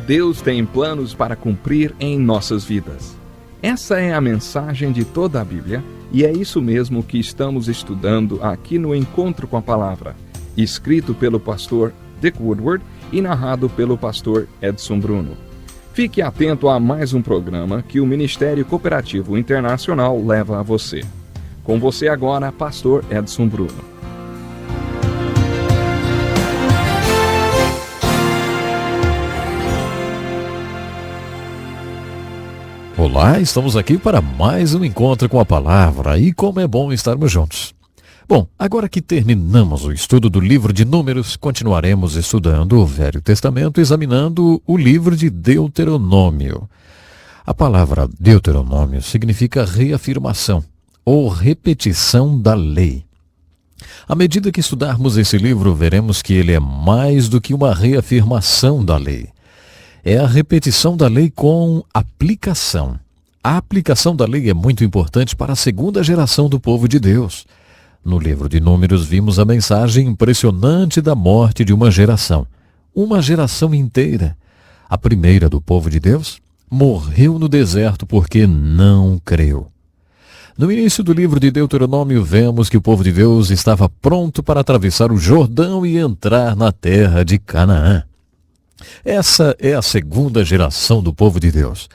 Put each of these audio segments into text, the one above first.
Deus tem planos para cumprir em nossas vidas. Essa é a mensagem de toda a Bíblia e é isso mesmo que estamos estudando aqui no Encontro com a Palavra, escrito pelo pastor Dick Woodward e narrado pelo pastor Edson Bruno. Fique atento a mais um programa que o Ministério Cooperativo Internacional leva a você. Com você agora, pastor Edson Bruno. Olá, estamos aqui para mais um Encontro com a Palavra e como é bom estarmos juntos. Bom, agora que terminamos o estudo do livro de Números, continuaremos estudando o Velho Testamento, examinando o livro de Deuteronômio. A palavra Deuteronômio significa reafirmação ou repetição da lei. À medida que estudarmos esse livro, veremos que ele é mais do que uma reafirmação da lei. É a repetição da lei com aplicação. A aplicação da lei é muito importante para a segunda geração do povo de Deus. No livro de Números vimos a mensagem impressionante da morte de uma geração inteira. A primeira do povo de Deus morreu no deserto porque não creu. No início do livro de Deuteronômio vemos que o povo de Deus estava pronto para atravessar o Jordão e entrar na terra de Canaã. Essa é a segunda geração do povo de Deus.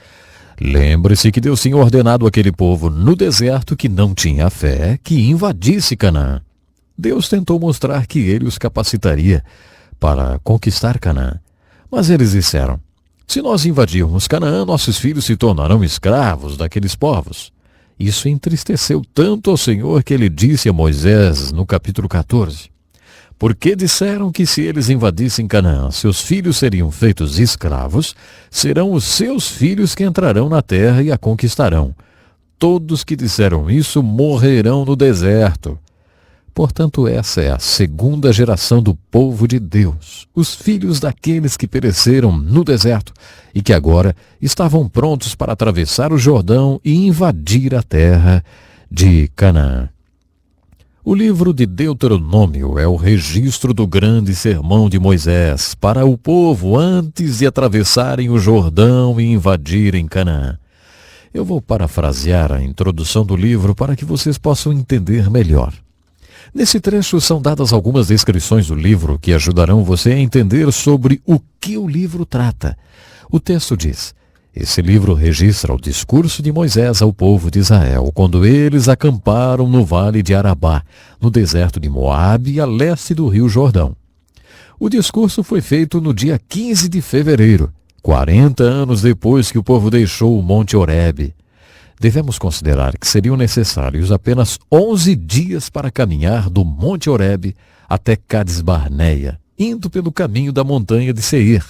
Lembre-se que Deus tinha ordenado àquele povo no deserto que não tinha fé que invadisse Canaã. Deus tentou mostrar que ele os capacitaria para conquistar Canaã. Mas eles disseram: se nós invadirmos Canaã, nossos filhos se tornarão escravos daqueles povos. Isso entristeceu tanto ao Senhor que ele disse a Moisés no capítulo 14. Porque disseram que se eles invadissem Canaã, seus filhos seriam feitos escravos, serão os seus filhos que entrarão na terra e a conquistarão. Todos que disseram isso morrerão no deserto. Portanto, essa é a segunda geração do povo de Deus, os filhos daqueles que pereceram no deserto e que agora estavam prontos para atravessar o Jordão e invadir a terra de Canaã. O livro de Deuteronômio é o registro do grande sermão de Moisés para o povo antes de atravessarem o Jordão e invadirem Canaã. Eu vou parafrasear a introdução do livro para que vocês possam entender melhor. Nesse trecho são dadas algumas descrições do livro que ajudarão você a entender sobre o que o livro trata. O texto diz: esse livro registra o discurso de Moisés ao povo de Israel, quando eles acamparam no vale de Arabá, no deserto de Moabe, a leste do rio Jordão. O discurso foi feito no dia 15 de fevereiro, 40 anos depois que o povo deixou o Monte Horebe. Devemos considerar que seriam necessários apenas 11 dias para caminhar do Monte Horebe até Cades Barneia, indo pelo caminho da montanha de Seir.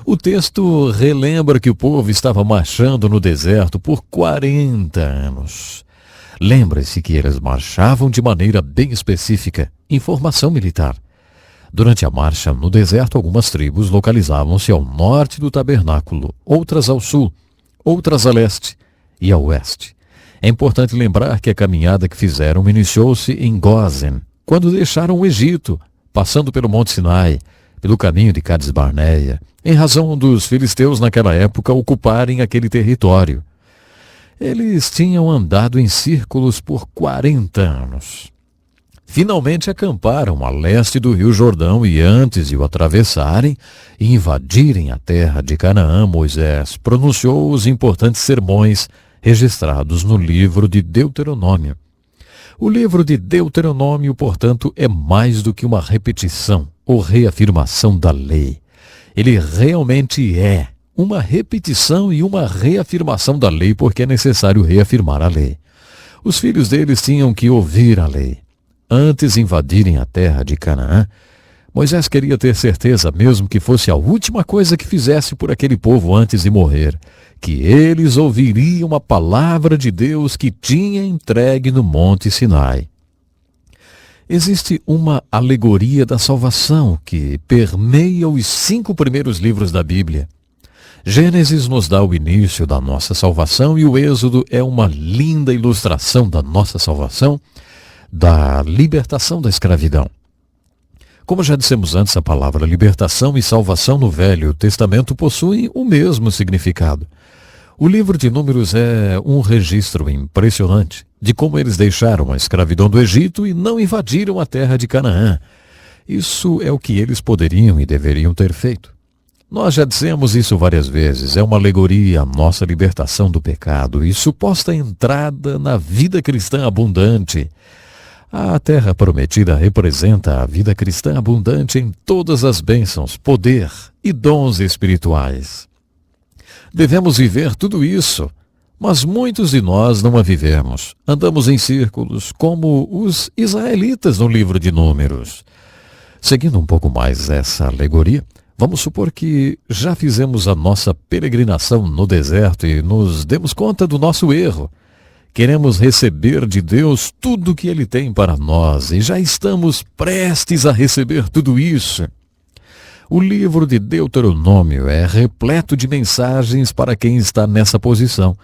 O texto relembra que o povo estava marchando no deserto por 40 anos. Lembre-se que eles marchavam de maneira bem específica, em formação militar. Durante a marcha no deserto, algumas tribos localizavam-se ao norte do tabernáculo, outras ao sul, outras a leste e a oeste. É importante lembrar que a caminhada que fizeram iniciou-se em Gósen, quando deixaram o Egito, passando pelo Monte Sinai, pelo caminho de Cades Barneia, em razão dos filisteus naquela época ocuparem aquele território. Eles tinham andado em círculos por 40 anos. Finalmente acamparam a leste do rio Jordão e antes de o atravessarem e invadirem a terra de Canaã, Moisés pronunciou os importantes sermões registrados no livro de Deuteronômio. O livro de Deuteronômio, portanto, é mais do que uma repetição ou reafirmação da lei. Ele realmente é uma repetição e uma reafirmação da lei, porque é necessário reafirmar a lei. Os filhos deles tinham que ouvir a lei. Antes de invadirem a terra de Canaã, Moisés queria ter certeza, mesmo que fosse a última coisa que fizesse por aquele povo antes de morrer, que eles ouviriam a palavra de Deus que tinha entregue no Monte Sinai. Existe uma alegoria da salvação que permeia os 5 primeiros livros da Bíblia. Gênesis nos dá o início da nossa salvação e o Êxodo é uma linda ilustração da nossa salvação, da libertação da escravidão. Como já dissemos antes, a palavra libertação e salvação no Velho Testamento possuem o mesmo significado. O livro de Números é um registro impressionante de como eles deixaram a escravidão do Egito e não invadiram a terra de Canaã. Isso é o que eles poderiam e deveriam ter feito. Nós já dissemos isso várias vezes, é uma alegoria à nossa libertação do pecado e suposta entrada na vida cristã abundante. A terra prometida representa a vida cristã abundante em todas as bênçãos, poder e dons espirituais. Devemos viver tudo isso, mas muitos de nós não a vivemos. Andamos em círculos, como os israelitas no livro de Números. Seguindo um pouco mais essa alegoria, vamos supor que já fizemos a nossa peregrinação no deserto e nos demos conta do nosso erro. Queremos receber de Deus tudo o que Ele tem para nós e já estamos prestes a receber tudo isso. O livro de Deuteronômio é repleto de mensagens para quem está nessa posição,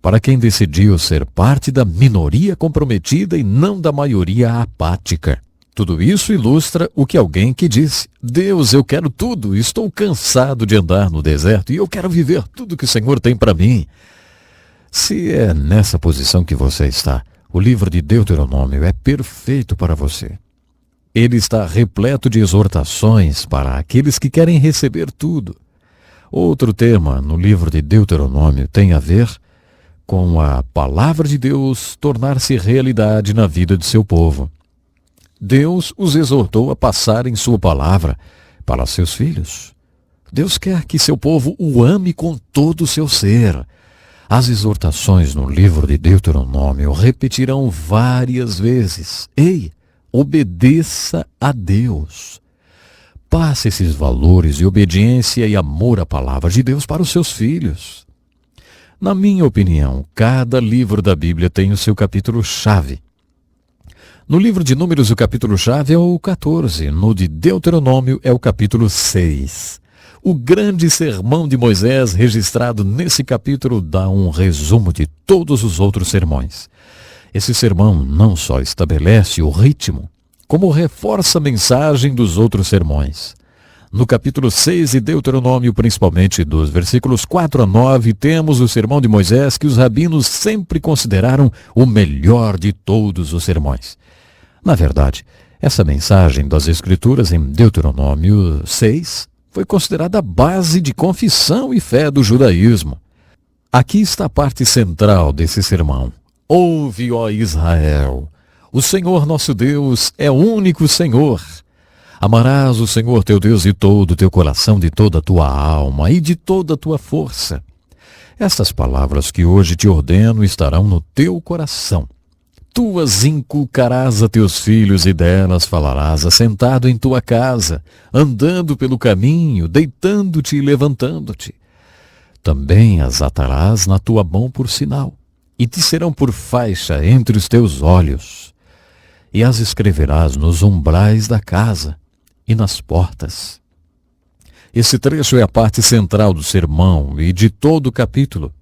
para quem decidiu ser parte da minoria comprometida e não da maioria apática. Tudo isso ilustra o que alguém que disse: Deus, eu quero tudo, estou cansado de andar no deserto e eu quero viver tudo que o Senhor tem para mim. Se é nessa posição que você está, o livro de Deuteronômio é perfeito para você. Ele está repleto de exortações para aqueles que querem receber tudo. Outro tema no livro de Deuteronômio tem a ver com a palavra de Deus tornar-se realidade na vida de seu povo. Deus os exortou a passarem sua palavra para seus filhos. Deus quer que seu povo o ame com todo o seu ser. As exortações no livro de Deuteronômio repetirão várias vezes: Ei, obedeça a Deus. Passe esses valores de obediência e amor à palavra de Deus para os seus filhos. Na minha opinião, cada livro da Bíblia tem o seu capítulo-chave. No livro de Números, o capítulo-chave é o 14. No de Deuteronômio é o capítulo 6. O grande sermão de Moisés, registrado nesse capítulo, dá um resumo de todos os outros sermões. Esse sermão não só estabelece o ritmo, como reforça a mensagem dos outros sermões. No capítulo 6 de Deuteronômio, principalmente dos versículos 4 a 9, temos o sermão de Moisés, que os rabinos sempre consideraram o melhor de todos os sermões. Na verdade, essa mensagem das Escrituras em Deuteronômio 6 foi considerada a base de confissão e fé do judaísmo. Aqui está a parte central desse sermão. Ouve, ó Israel, o Senhor nosso Deus é o único Senhor. Amarás o Senhor teu Deus de todo o teu coração, de toda a tua alma e de toda a tua força. Estas palavras que hoje te ordeno estarão no teu coração. Tu as inculcarás a teus filhos e delas falarás assentado em tua casa, andando pelo caminho, deitando-te e levantando-te. Também as atarás na tua mão por sinal, e te serão por faixa entre os teus olhos. E as escreverás nos umbrais da casa e nas portas. Esse trecho é a parte central do sermão e de todo o capítulo.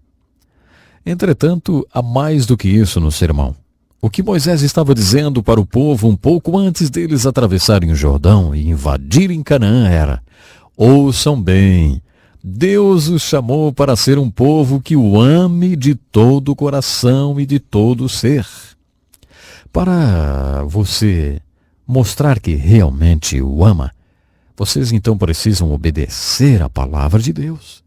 Entretanto, há mais do que isso no sermão. O que Moisés estava dizendo para o povo um pouco antes deles atravessarem o Jordão e invadirem Canaã era: ouçam bem, Deus os chamou para ser um povo que o ame de todo o coração e de todo o ser. Para você mostrar que realmente o ama, vocês então precisam obedecer à palavra de Deus.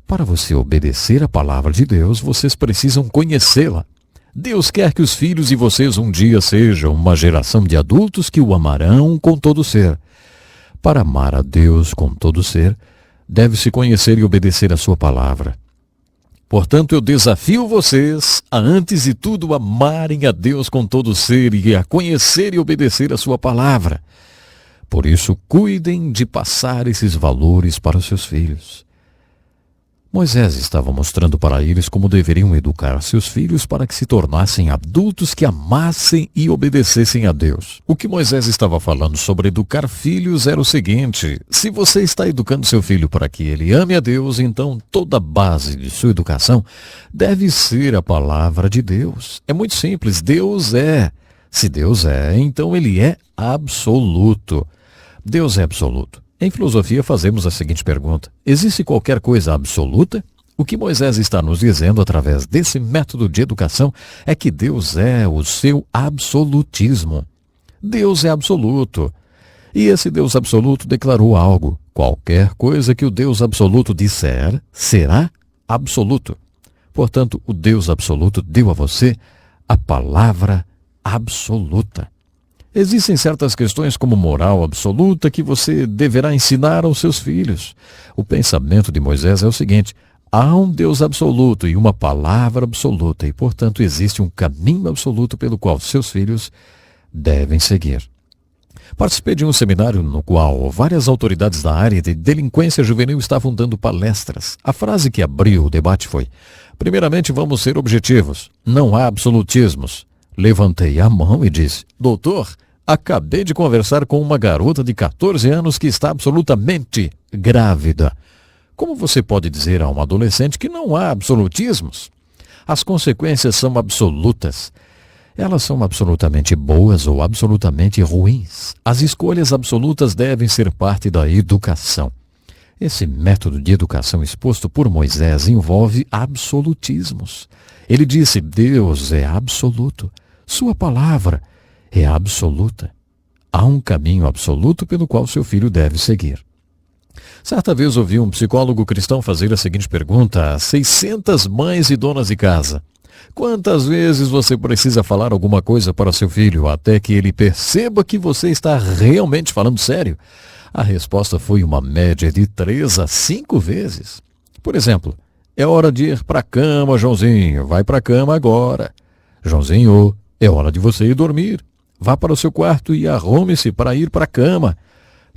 Para você obedecer à palavra de Deus, vocês precisam conhecê-la. Deus quer que os filhos de vocês um dia sejam uma geração de adultos que o amarão com todo o ser. Para amar a Deus com todo o ser, deve-se conhecer e obedecer a sua palavra. Portanto, eu desafio vocês a, antes de tudo, amarem a Deus com todo o ser e a conhecer e obedecer a sua palavra. Por isso, cuidem de passar esses valores para os seus filhos. Moisés estava mostrando para eles como deveriam educar seus filhos para que se tornassem adultos que amassem e obedecessem a Deus. O que Moisés estava falando sobre educar filhos era o seguinte: se você está educando seu filho para que ele ame a Deus, então toda a base de sua educação deve ser a palavra de Deus. É muito simples, Deus é. Se Deus é, então ele é absoluto. Deus é absoluto. Em filosofia fazemos a seguinte pergunta: existe qualquer coisa absoluta? O que Moisés está nos dizendo através desse método de educação é que Deus é o seu absolutismo. Deus é absoluto. E esse Deus absoluto declarou algo. Qualquer coisa que o Deus absoluto disser, será absoluto. Portanto, o Deus absoluto deu a você a palavra absoluta. Existem certas questões como moral absoluta que você deverá ensinar aos seus filhos. O pensamento de Moisés é o seguinte: há um Deus absoluto e uma palavra absoluta, e, portanto, existe um caminho absoluto pelo qual seus filhos devem seguir. Participei de um seminário no qual várias autoridades da área de delinquência juvenil estavam dando palestras. A frase que abriu o debate foi: primeiramente, vamos ser objetivos. Não há absolutismos. Levantei a mão e disse: doutor, acabei de conversar com uma garota de 14 anos que está absolutamente grávida. Como você pode dizer a um adolescente que não há absolutismos? As consequências são absolutas. Elas são absolutamente boas ou absolutamente ruins. As escolhas absolutas devem ser parte da educação. Esse método de educação exposto por Moisés envolve absolutismos. Ele disse: Deus é absoluto. Sua palavra é absoluta. Há um caminho absoluto pelo qual seu filho deve seguir. Certa vez ouvi um psicólogo cristão fazer a seguinte pergunta a 600 mães e donas de casa: quantas vezes você precisa falar alguma coisa para seu filho até que ele perceba que você está realmente falando sério? A resposta foi uma média de 3 a 5 vezes. Por exemplo: é hora de ir para a cama, Joãozinho. Vai para a cama agora. Joãozinho, é hora de você ir dormir. Vá para o seu quarto e arrume-se para ir para a cama.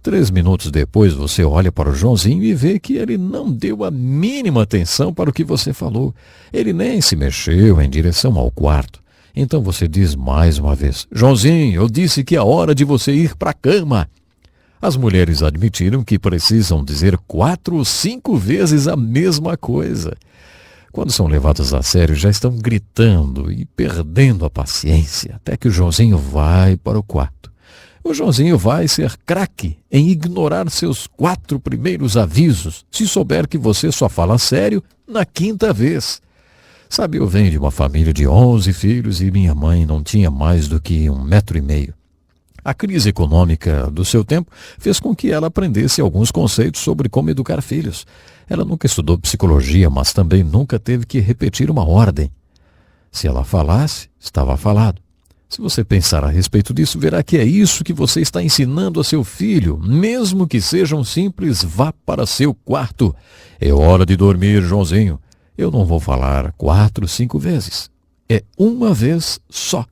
3 minutos depois você olha para o Joãozinho e vê que ele não deu a mínima atenção para o que você falou. Ele nem se mexeu em direção ao quarto. Então você diz mais uma vez: Joãozinho, eu disse que é hora de você ir para a cama. As mulheres admitiram que precisam dizer 4 ou 5 vezes a mesma coisa. Quando são levadas a sério, já estão gritando e perdendo a paciência, até que o Joãozinho vai para o quarto. O Joãozinho vai ser craque em ignorar seus 4 primeiros avisos, se souber que você só fala sério na 5ª vez. Sabe, eu venho de uma família de 11 filhos e minha mãe não tinha mais do que 1,5 metro. A crise econômica do seu tempo fez com que ela aprendesse alguns conceitos sobre como educar filhos. Ela nunca estudou psicologia, mas também nunca teve que repetir uma ordem. Se ela falasse, estava falado. Se você pensar a respeito disso, verá que é isso que você está ensinando a seu filho, mesmo que seja um simples vá para seu quarto. É hora de dormir, Joãozinho. Eu não vou falar 4, 5 vezes. É uma vez só.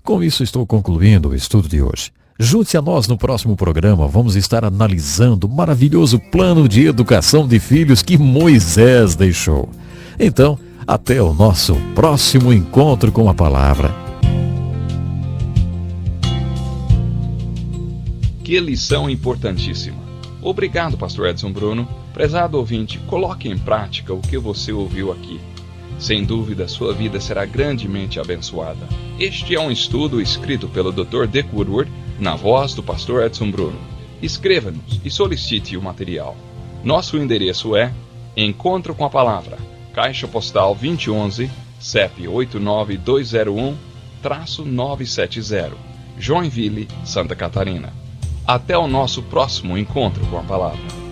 Com isso estou concluindo o estudo de hoje. Junte-se a nós no próximo programa. Vamos estar analisando o maravilhoso plano de educação de filhos que Moisés deixou. Então, até o nosso próximo encontro com a palavra. Que lição importantíssima. Obrigado, pastor Edson Bruno. Prezado ouvinte, coloque em prática o que você ouviu aqui. Sem dúvida, sua vida será grandemente abençoada. Este é um estudo escrito pelo Dr. Dick Woodward, na voz do pastor Edson Bruno. Escreva-nos e solicite o material. Nosso endereço é Encontro com a Palavra, Caixa Postal 2011, CEP 89201-970, Joinville, Santa Catarina. Até o nosso próximo encontro com a Palavra.